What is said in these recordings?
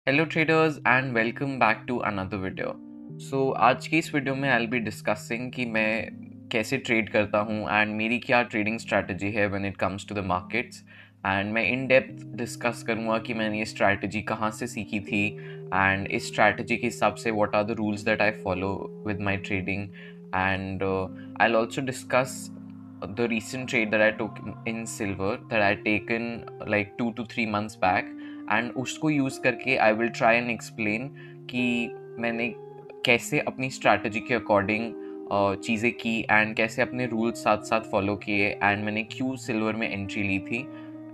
Hello traders and welcome back to another video. आज की इस वीडियो में आई विल बी डिस्कसिंग कि मैं कैसे ट्रेड करता हूँ एंड मेरी क्या ट्रेडिंग स्ट्रैटेजी है when it comes to the markets. And मैं इन डेप्थ डिस्कस करूँगा कि मैंने ये स्ट्रैटेजी कहाँ से सीखी थी एंड इस स्ट्रैटेजी के हिसाब से what are the rules that I follow with my trading. And I will also discuss the recent trade that I took in silver that I had taken like 2 to 3 months back, and उसको use करके I will try and explain कि मैंने कैसे अपनी strategy के according चीज़ें की and कैसे अपने रूल्स साथ साथ फॉलो किए एंड मैंने क्यों सिल्वर में एंट्री ली थी।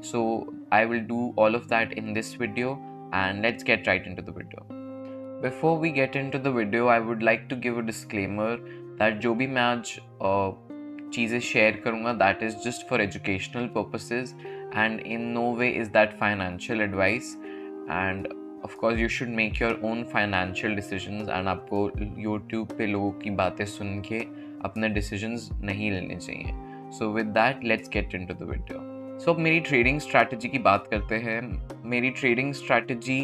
So I will do all of that in this video and let's get right into the video. Before we get into the video I would like to give a disclaimer that जो भी मैं आज चीज़ें share करूँगा that is just for educational purposes and in no way is that financial advice, and of course you should make your own financial decisions and आपको YouTube पे लोगों की बातें सुन के अपने decisions नहीं लेने चाहिए। So with that let's get into the video. So अब मेरी trading strategy की बात करते हैं। मेरी trading strategy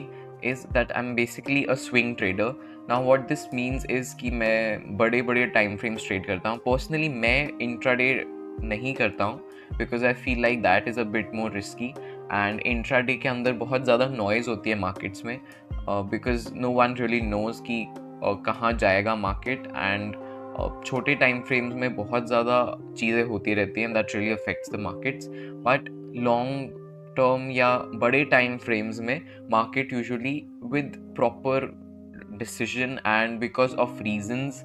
is that I'm basically a swing trader. Now what this means is कि मैं बड़े बड़े time frames trade करता हूँ। Personally मैं intraday नहीं करता हूँ because I feel like that is a bit more risky and intraday के अंदर बहुत ज़्यादा नॉइज़ होती है मार्केट्स में because no one really knows कि कहाँ जाएगा मार्केट एंड छोटे टाइम फ्रेम्स में बहुत ज़्यादा चीज़ें होती रहती हैं that really affects the markets. But long term या बड़े टाइम फ्रेम्स में market usually with proper decision and because of reasons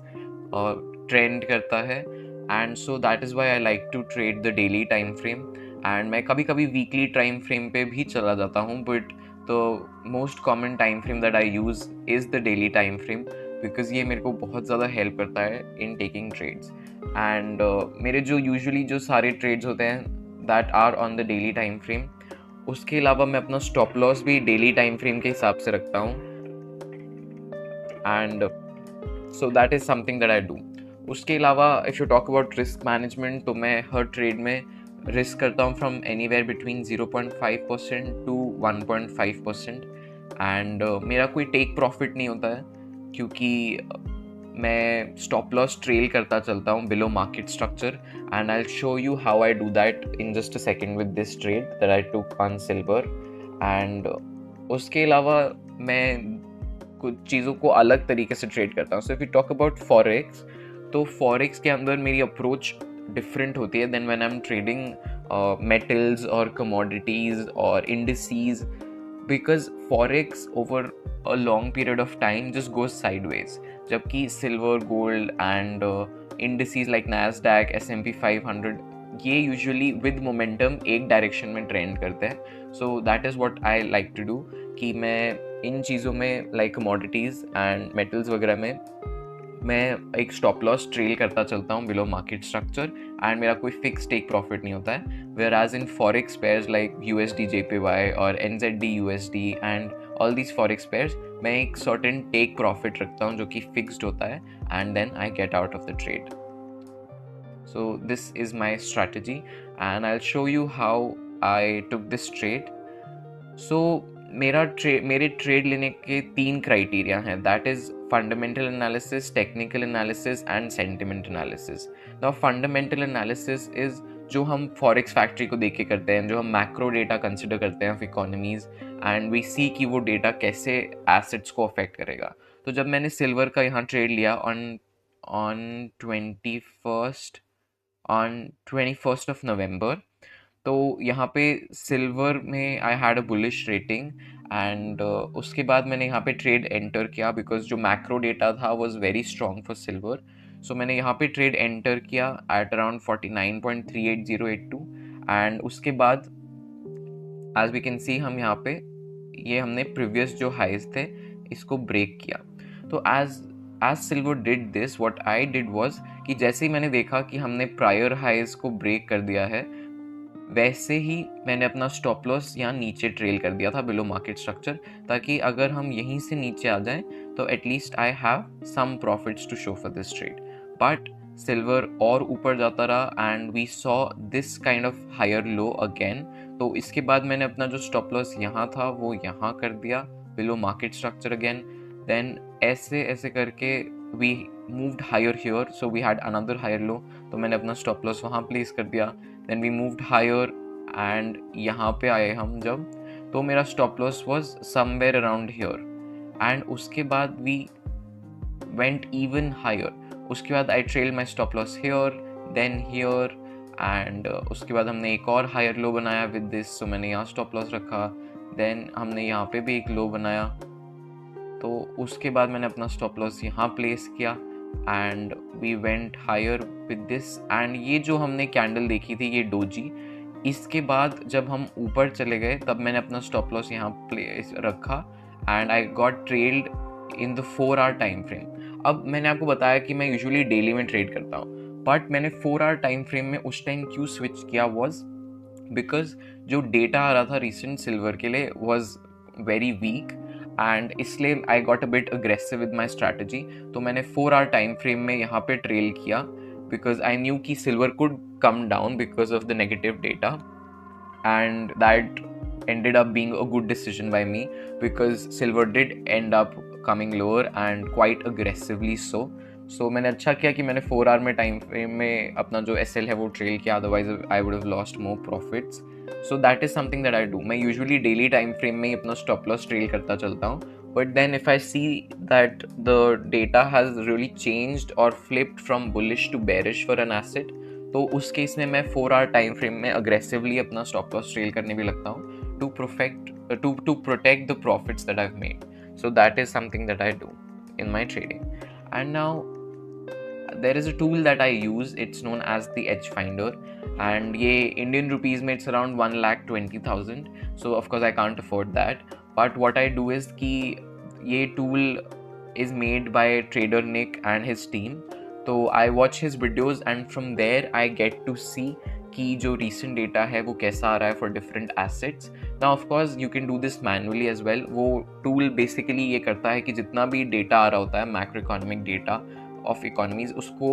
trend करता है, and so that is why I like to trade the daily time frame. And मैं कभी कभी weekly time frame पे भी चला जाता हूँ, but the most common time frame that I use is the daily time frame because ये मेरे को बहुत ज़्यादा हेल्प करता है इन टेकिंग ट्रेड्स। एंड मेरे जो यूजुअली जो सारे ट्रेड्स होते हैं that are on the daily time frame. उसके अलावा मैं अपना स्टॉप लॉस भी डेली टाइम फ्रेम के हिसाब से रखता हूँ, and so that is something that I do. उसके अलावा if you talk about risk management तो मैं हर ट्रेड में रिस्क करता हूँ from anywhere between 0.5% to 1.5%, and मेरा कोई टेक प्रॉफिट नहीं होता है क्योंकि मैं स्टॉप लॉस ट्रेल करता चलता हूँ below market structure, and I will show you how I do that in just a second with this trade that I took on silver. And उसके अलावा मैं कुछ चीज़ों को अलग तरीके से ट्रेड करता हूँ। So if you talk about forex तो फॉरेक्स के अंदर मेरी अप्रोच डिफरेंट होती है then when I am trading metals और कमोडिटीज़ और indices, because forex over a long period of time just goes sideways, जबकि silver gold and indices like Nasdaq S&P 500 ये यूजुअली विद मोमेंटम एक direction में trend करते हैं। So that is what I like to do कि मैं इन चीज़ों में लाइक कमोडिटीज़ एंड मेटल्स वगैरह में मैं एक स्टॉप लॉस ट्रेल करता चलता हूँ बिलो मार्केट स्ट्रक्चर, एंड मेरा कोई फिक्स टेक प्रॉफिट नहीं होता है। Whereas in forex pairs like USD JPY और NZD USD and all these forex pairs मैं एक सर्टेन टेक प्रॉफिट रखता हूँ जो कि फिक्स्ड होता है, and then I get out of the trade. So this is my strategy and I will show you how I took this trade. So मेरे trade लेने के 3 क्राइटेरिया हैं, that is fundamental analysis, technical analysis and sentiment analysis. Now fundamental analysis is जो हम forex factory को देख के करते हैं, जो हम मैक्रो डेटा कंसिडर करते हैं ऑफ इकोनॉमीज़, एंड वी सी कि वो डेटा कैसे एसेट्स को अफेक्ट करेगा। तो जब मैंने सिल्वर का यहाँ ट्रेड लिया on on 21st of November, तो यहाँ पे सिल्वर में I had a bullish rating, and उसके बाद मैंने यहाँ पे ट्रेड एंटर किया बिकॉज जो मैक्रो डेटा था was very strong for silver. So मैंने यहाँ पे ट्रेड एंटर किया एट अराउंड 49.38082, एंड उसके बाद एज वी कैन सी हम यहाँ पे ये हमने प्रीवियस जो हाइज थे इसको ब्रेक किया। तो as silver did this what I did was कि जैसे ही मैंने देखा कि हमने प्रायर हाइज को ब्रेक कर दिया है, वैसे ही मैंने अपना स्टॉप लॉस यहाँ नीचे ट्रेल कर दिया था बिलो मार्केट स्ट्रक्चर, ताकि अगर हम यहीं से नीचे आ जाएं तो at least I have some profits to show for this trade. But silver और ऊपर जाता रहा and we saw this kind of higher low again. तो इसके बाद मैंने अपना जो स्टॉप लॉस यहाँ था वो यहाँ कर दिया below market structure again. Then ऐसे करके we moved higher here, so we had another higher low, तो मैंने अपना stop loss वहाँ place कर दिया. Then we moved higher and यहाँ पे आए हम जब, तो मेरा stop loss was somewhere around here. And उसके बाद we went even higher. उसके बाद I trailed my stop loss here, then here, and उसके बाद हमने एक और higher low बनाया with this, so मैंने यहाँ stop loss रखा. Then हमने यहाँ पे भी एक low बनाया, तो उसके बाद मैंने अपना stop loss यहाँ place किया and we went higher with this. and ये जो हमने candle देखी थी ये डोजी, इसके बाद जब हम ऊपर चले गए तब मैंने अपना stop loss यहाँ place रखा and I got trailed in the 4-hour time frame. अब मैंने आपको बताया कि मैं यूजुअली डेली में ट्रेड करता हूँ, बट मैंने 4-hour टाइम फ्रेम में उस टाइम क्यों स्विच किया वॉज बिकॉज जो डेटा आ रहा था रिसेंट सिल्वर के लिए वॉज वेरी वीक एंड इसलिए I got a bit aggressive with my strategy. तो मैंने 4-hour टाइम फ्रेम में यहाँ पे ट्रेल किया बिकॉज आई न्यू कि silver could come down because of the negative data and that ended up being a good decision by me because silver did end up coming lower and quite aggressively so मैंने अच्छा किया कि मैंने 4-hour में time frame में अपना जो SL है वो ट्रेल किया, otherwise I would have lost more profits. So that is something that I do. मैं यूजुअली डेली टाइम फ्रेम में ही अपना स्टॉप लॉस ट्रेल करता चलता हूँ, but then if I see that the data has really changed और flipped from bullish to bearish for an asset, तो उस केस में मैं 4-hour टाइम फ्रेम में अग्रेसिवली अपना स्टॉप लॉस ट्रेल करने भी लगता हूँ to protect the profits that I've made. So that is something that I do in my trading. And now there is a tool that I use. It's known as the Edge Finder, and ye Indian rupees में it's around 1,20,000. So of course I can't afford that. But what I do is कि ये tool is made by trader Nick and his team. So I watch his videos and from there I get to see कि जो recent data है वो कैसा आ रहा है for different assets. Now of course you can do this manually as well. वो tool basically ये करता है कि जितना भी data आ रहा होता है macroeconomic data of economies, उसको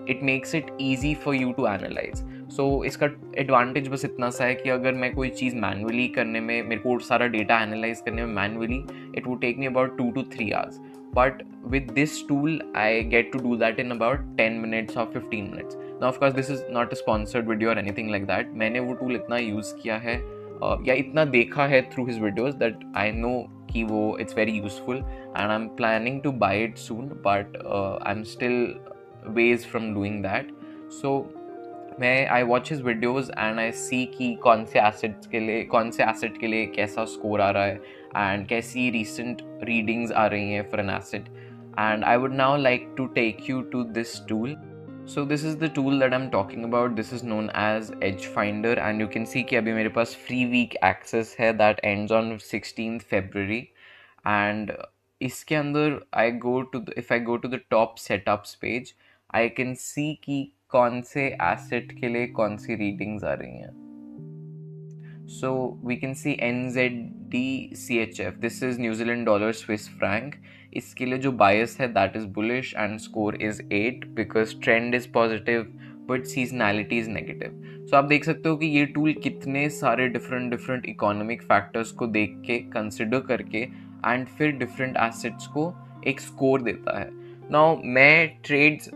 it makes it easy for you to analyze. So इसका advantage बस इतना सा है कि अगर मैं कोई चीज़ manually करने में, मेरे को सारा data analyze करने में manually, it would take me about 2 to 3 hours. But with this tool, I get to do that in about 10 minutes or 15 minutes. Now, of course, this is not a sponsored video or anything like that. मैंने वो tool इतना use किया है या इतना देखा है through his videos that I know कि वो it's very useful and I'm planning to buy it soon, but I'm still ways from doing that. So I watch his videos and I see कि कौन से asset के लिए कैसा score आ रहा है and कैसी recent readings आ रही हैं for an asset. And I would now like to take you to this tool. So this is the tool that I'm talking about. This is known as Edge Finder and you can see कि अभी मेरे पास free week access है that ends on 16th February. And इसके अंदर if I go to the top setups page, I can see कि कौन से asset के लिए कौन सी readings आ रही हैं. So we can see NZD CHF. This is New Zealand dollar Swiss franc. इसके लिए जो bias है that is bullish and score is 8 because trend is positive but seasonality is negative. So आप देख सकते हो कि ये tool कितने सारे different economic factors को देख के consider करके and फिर different assets को एक score देता है. Now मैं trades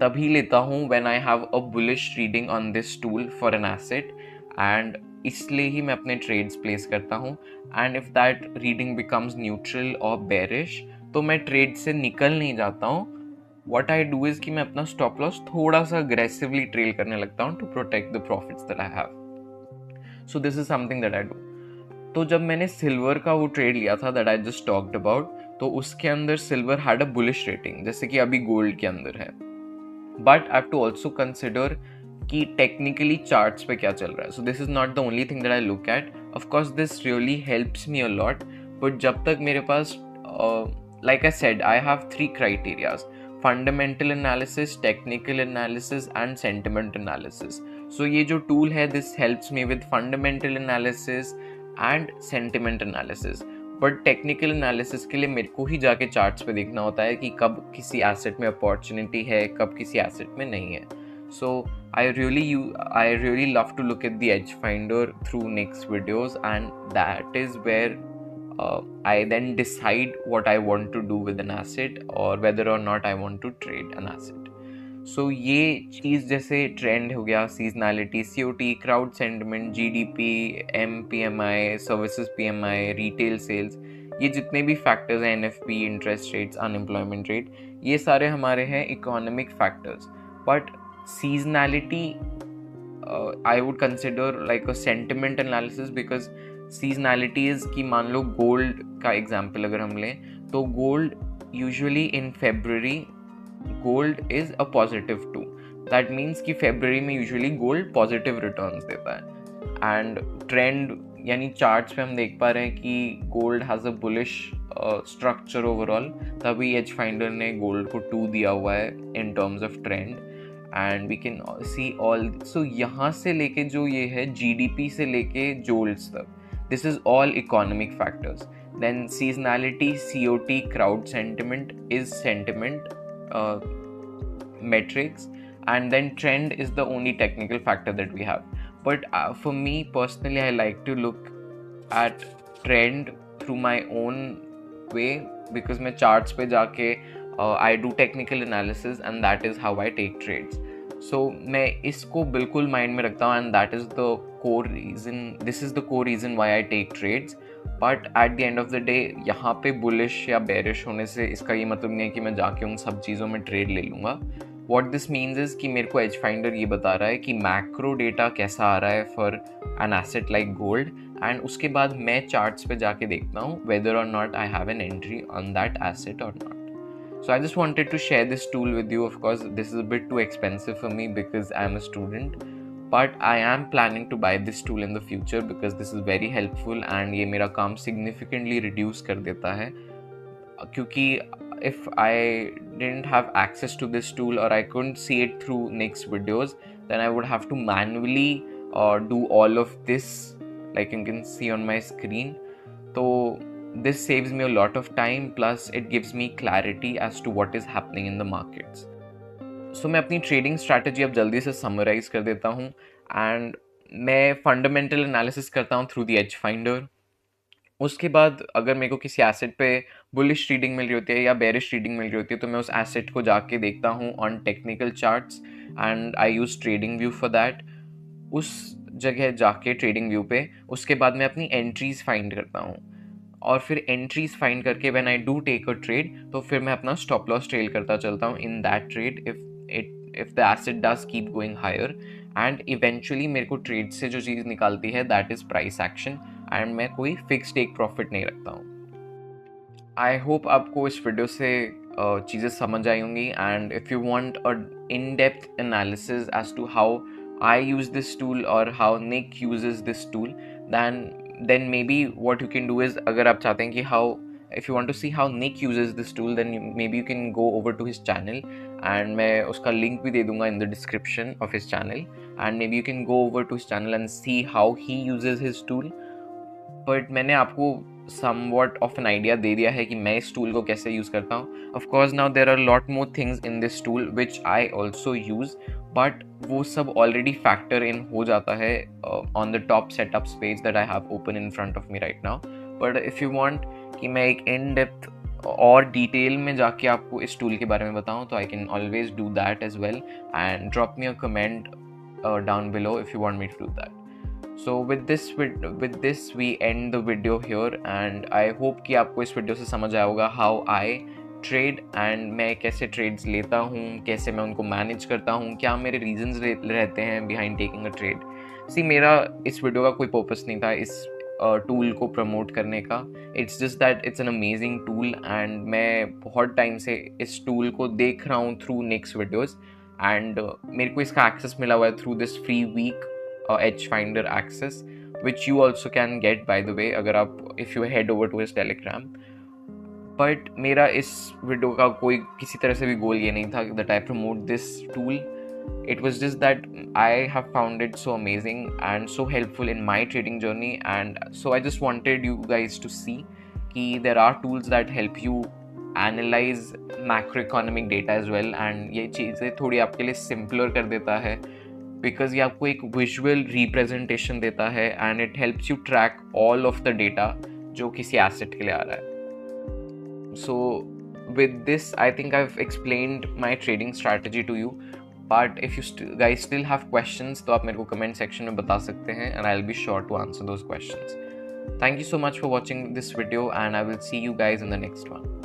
तभी लेता हूँ when I have a bullish reading on this tool for an asset and इसलिए ही मैं अपने ट्रेड्स प्लेस करता हूँ. And if that reading becomes neutral और बेरिश तो मैं ट्रेड से निकल नहीं जाता हूँ. व्हाट आई डू इज़ कि मैं अपना स्टॉप लॉस थोड़ा सा अग्रेसिवली ट्रेल करने लगता हूँ to protect the profits that I have. So this is something that I do. तो जब मैंने सिल्वर का वो ट्रेड लिया था that I just talked about, तो उसके अंदर silver had a bullish rating जैसे कि अभी गोल्ड के अंदर है. But I have to also consider कि टेक्निकली चार्ट्स पे क्या चल रहा है. So this is not the only thing that I look at. Of course this really helps me a lot, but जब तक मेरे पास like I said I have 3 criterias: fundamental analysis, technical analysis and sentiment analysis. So ये जो tool है this helps me with fundamental analysis and sentiment analysis. But technical analysis के लिए मेरे को ही जाके चार्ट्स पे देखना होता है कि कब किसी एसेट में अपॉर्चुनिटी है, कब किसी एसेट में नहीं है. So I really love to look at the Edge Finder through Nick's videos, and that is where I then decide what I want to do with an asset or whether or not I want to trade an asset. So ये चीज़ जैसे trend हो गया, seasonality, COT, crowd sentiment, GDP, MPMI, services PMI, retail sales, ये जितने भी factors हैं, NFP, interest rates, unemployment rate, ये सारे हमारे हैं economic factors. But seasonality I would consider like a sentiment analysis, because seasonality is कि मान लो गोल्ड का एग्जाम्पल अगर हम लें तो gold usually in February gold is a positive too. That means कि फेब्रुअरी में यूजुअली गोल्ड पॉजिटिव रिटर्न्स देता है. एंड ट्रेंड यानी चार्ट्स पे हम देख पा रहे हैं कि gold has a bullish structure overall, तभी एज फाइंडर ने गोल्ड को 2 दिया हुआ है in terms of trend. And we can see all. So यहाँ से लेके जो ये है GDP से लेके जोल्स तक, this is all economic factors. Then seasonality, COT, crowd sentiment is sentiment metrics, and then trend is the only technical factor that we have. But for me personally, I like to look at trend through my own way, because मैं charts पे जाके I do technical analysis and that is how I take trades. So मैं इसको बिल्कुल mind में रखता हूँ, and that is the core reason, this is the core reason why I take trades. But at the end of the day यहाँ पे bullish या bearish होने से इसका ये मतलब नहीं है कि मैं जाके उन सब चीज़ों में ट्रेड ले लूँगा. वॉट दिस मीन्स इज़ कि मेरे को एज फाइंडर ये बता रहा है कि मैक्रो डेटा कैसा आ रहा है for an asset like gold, and उसके बाद मैं चार्ट्स पे जाके देखता हूँ वेदर और not I have an entry on that asset और not. So I just wanted to share this tool with you. Of course, this is a bit too expensive for me because I am a student, but I am planning to buy this tool in the future because this is very helpful and ये मेरा काम significantly reduce कर देता है. क्योंकि if I didn't have access to this tool or I couldn't see it through Nick's videos, then I would have to manually do all of this, like you can see on my screen. So this saves me a lot of time, plus it gives me clarity as to what is happening in the markets. So मैं अपनी trading strategy अब जल्दी से summarise कर देता हूँ, and मैं fundamental analysis करता हूँ थ्रू द एज फाइंडर. उसके बाद अगर मेरे को किसी एसेट पे बुलिश रीडिंग मिल रही होती है या बेरिश रीडिंग मिल रही होती है तो मैं उस एसेट को जाके देखता हूँ on technical charts, and I use trading view for that. उस जगह जाके ट्रेडिंग व्यू पे उसके बाद मैं अपनी एंट्रीज फाइंड करता हूँ, और फिर एंट्रीज फाइंड करके when I do take a trade तो फिर मैं अपना स्टॉप लॉस ट्रेल करता चलता हूँ in that trade if the asset does keep going higher. and eventually मेरे को ट्रेड से जो चीज़ निकालती है that is price action, and मैं कोई फिक्स टेक प्रॉफिट नहीं रखता हूँ. आई होप आपको इस वीडियो से चीज़ें समझ आई होंगी, and if you want a in depth analysis as to how I use this tool और how Nick uses this tool, then maybe what you can do is, अगर आप चाहते हैं कि if you want to see how Nick uses this tool, then maybe you can go over to his channel, and मैं उसका link भी दे दूँगा in the description of his channel, and maybe you can go over to his channel and see how he uses his tool. But मैंने आपको somewhat of an idea दे दिया है कि मैं इस tool को कैसे use करता हूँ. Of course now there are a lot more things in this tool which I also use, but वो सब already factor in हो जाता है on the top setups page that I have open in front of me right now. But if you want कि मैं एक in depth और detail में जाके आपको इस टूल के बारे में बताऊं, तो I can always do that as well, and drop me a comment down below if you want me to do that. So with this we end the video here, and I hope कि आपको इस video से समझ आया होगा how I trade and मैं कैसे trades लेता हूँ, कैसे मैं उनको मैनेज करता हूँ, क्या मेरे रीजंस रहते हैं बिहाइंड टेकिंग अ ट्रेड. मेरा इस वीडियो का कोई पर्पस नहीं था इस टूल को प्रमोट करने का. It's just that it's an amazing tool, and मैं बहुत टाइम से इस टूल को देख रहा हूँ थ्रू नेक्स्ट वीडियोस, एंड मेरे को इसका एक्सेस मिला हुआ है through this free week edge finder access, which you also can get by the way अगर आप if you head over to his Telegram. But मेरा इस वीडियो का कोई किसी तरह से भी गोल ये नहीं था that I promote this tool. It was just that I have found it so amazing and so helpful in my trading journey, and so I just wanted you guys to see that there are tools that help you analyze macroeconomic data as well, and ये चीज़ें थोड़ी आपके लिए simpler कर देता है because ये आपको एक visual representation देता है, and it helps you track all of the data जो किसी एसेट के लिए आ रहा है. So with this, I think I've explained my trading strategy to you. But if you guys still have questions, तो आप मेरे को comment section में बता सकते हैं, and I'll be sure to answer those questions. Thank you so much for watching this video, and I will see you guys in the next one.